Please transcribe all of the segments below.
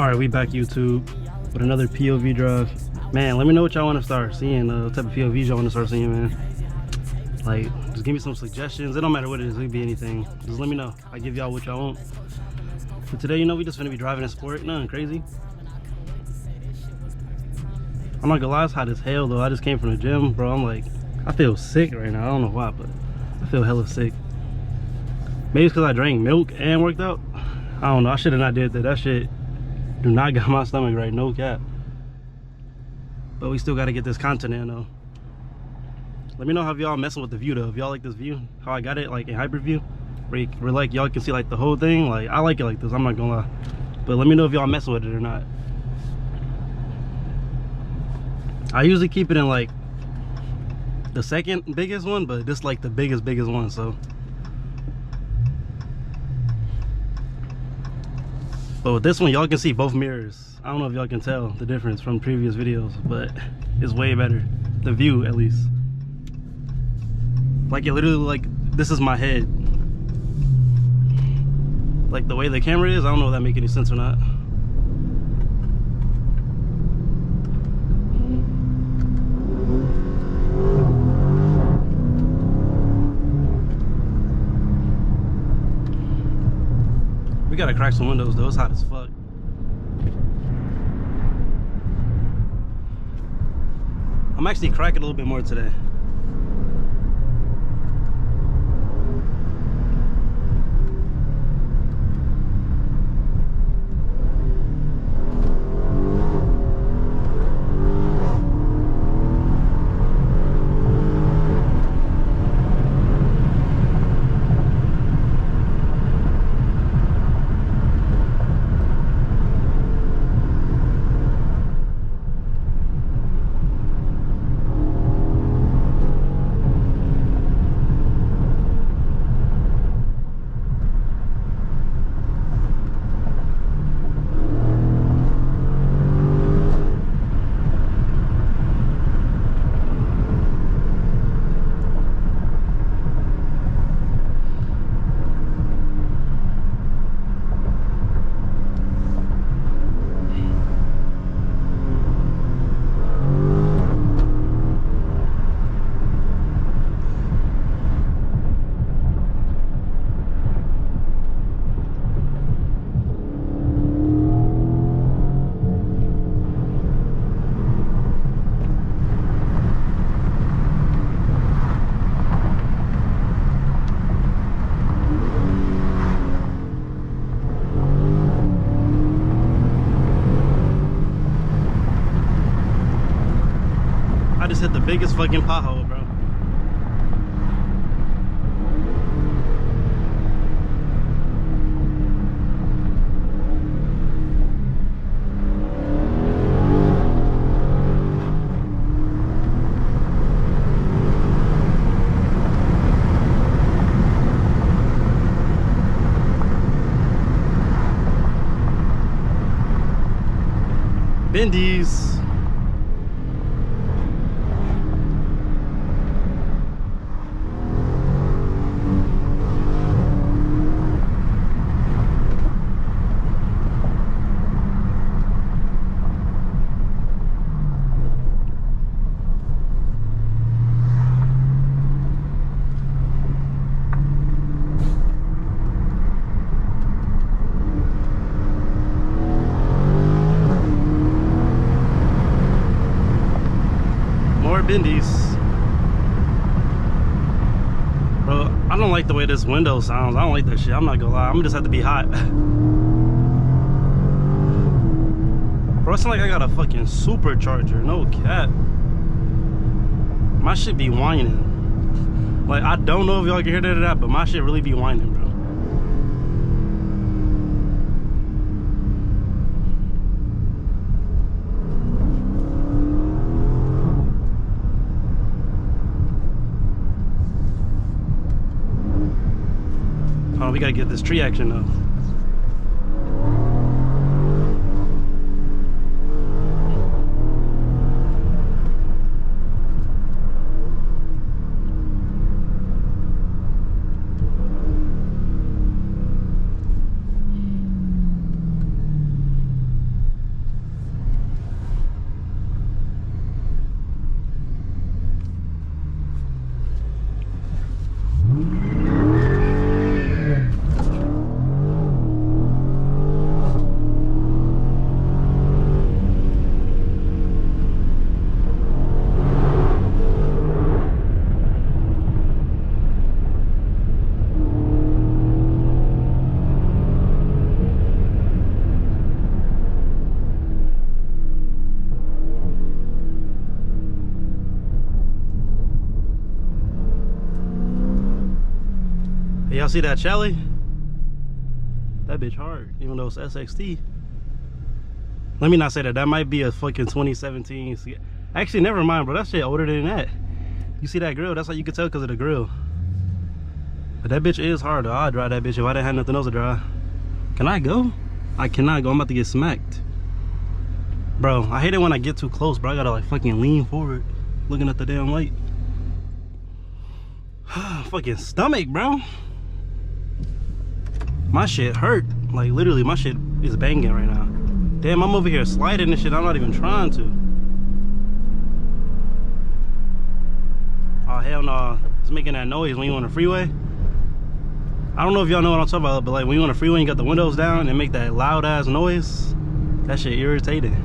Alright, we back YouTube with another POV drive. Man, let me know what y'all want to start seeing, what type of POVs y'all want to start seeing, man. Like, just give me some suggestions. It don't matter what it is, it could be anything. Just let me know. I give y'all what y'all want. But today, you know, we just gonna be driving a sport, nothing crazy. I'm not gonna lie, it's hot as hell though. I just came from the gym, bro. I'm like, I feel sick right now. I don't know why, but I feel hella sick. Maybe it's because I drank milk and worked out. I don't know, I should have not did that. That shit do not got my stomach right, no cap. But we still got to get this content in though. Let me know how y'all messing with the view though. If y'all like this view, how I got it like in hyper view, where like y'all can see like the whole thing. Like I like it like this, I'm not gonna lie. But let me know if y'all messing with it or not. I usually keep it in like the second biggest one, but this like the biggest one, so. But with this one, y'all can see both mirrors. I don't know if y'all can tell the difference from previous videos, but it's way better. The view, at least. Like it literally, like this is my head. Like the way the camera is, I don't know if that make any sense or not. We gotta crack some windows though, it's hot as fuck. I'm actually cracking a little bit more today. I just hit the biggest fucking pothole, bro. Bendies. Bendies. Bro, I don't like the way this window sounds. I don't like that shit. I'm not gonna lie. I'm gonna just have to be hot. Bro, it's like I got a fucking supercharger. No cap. My shit be whining. Like, I don't know if y'all can hear that or not, but my shit really be whining, bro. Oh, we gotta get this tree action though. Hey, y'all see that Chelly? That bitch hard, even though it's SXT. Let me not say that. That might be a fucking 2017. Actually, never mind, bro. That shit older than that. You see that grill? That's how you can tell because of the grill. But that bitch is hard, though. I'd drive that bitch if I didn't have nothing else to drive. Can I go? I cannot go. I'm about to get smacked. Bro, I hate it when I get too close, bro. I gotta like fucking lean forward, looking at the damn light. Fucking stomach, bro. My shit hurt. Like literally, my shit is banging right now. Damn, I'm over here sliding and shit. I'm not even trying to. Oh hell no, it's making that noise when you on the freeway. I don't know if y'all know what I'm talking about, but like when you on the freeway and you got the windows down and make that loud ass noise, that shit irritating.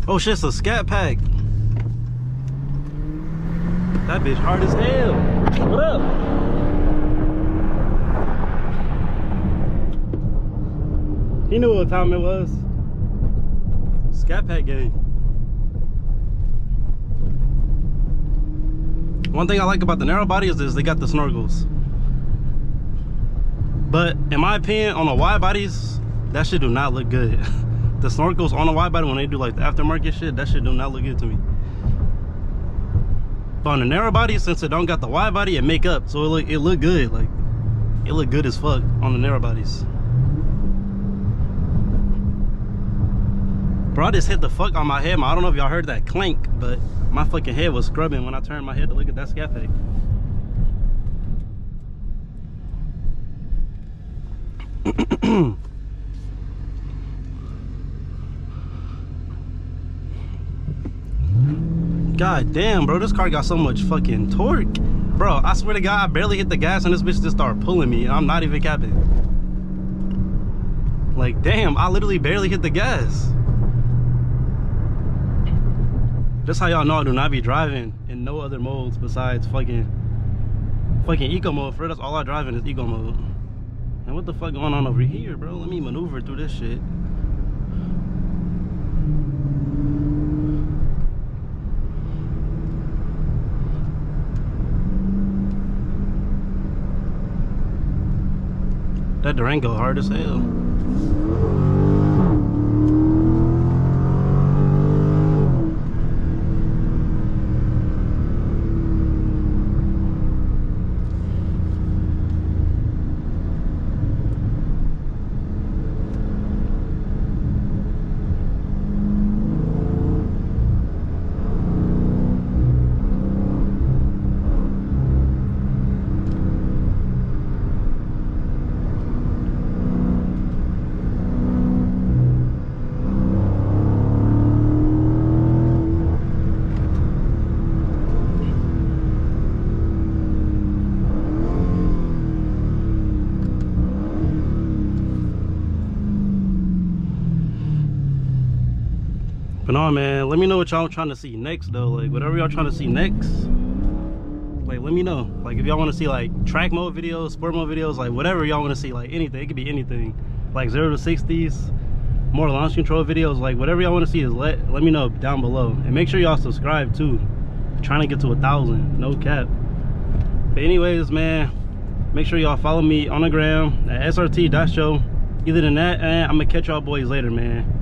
Oh shit, it's a Scatpack. That bitch hard as hell. What up? He knew what time it was. Scatpack gang. One thing I like about the narrow body is this, they got the snorkels. But in my opinion, on the wide bodies, that shit do not look good. The snorkels on the wide body, when they do like the aftermarket shit, that shit do not look good to me. But on the narrow body, since it don't got the wide body, it make up, so it look good. Like it look good as fuck on the narrow bodies. Bro, I just hit the fuck on my head. I don't know if y'all heard that clank, but my fucking head was scrubbing when I turned my head to look at that Scatpack. God damn, bro, this car got so much fucking torque. Bro, I swear to God, I barely hit the gas and this bitch just started pulling me. I'm not even capping. Like, damn, I literally barely hit the gas. Just how y'all know I do not be driving in no other modes besides fucking eco mode. For real, that's all I drive in is eco mode. And what the fuck going on over here, bro? Let me maneuver through this shit. That Durango hard as hell. But no, man, let me know what y'all trying to see next though. Like whatever y'all trying to see next, like let me know. Like if y'all want to see like track mode videos, sport mode videos, like whatever y'all want to see, like anything. It could be anything. Like 0 to 60s, more launch control videos, like whatever y'all want to see is let me know down below. And make sure y'all subscribe too. I'm trying to get to 1,000, no cap. But anyways, man, make sure y'all follow me on the gram at srt.show. Either than that, and I'm gonna catch y'all boys later, man.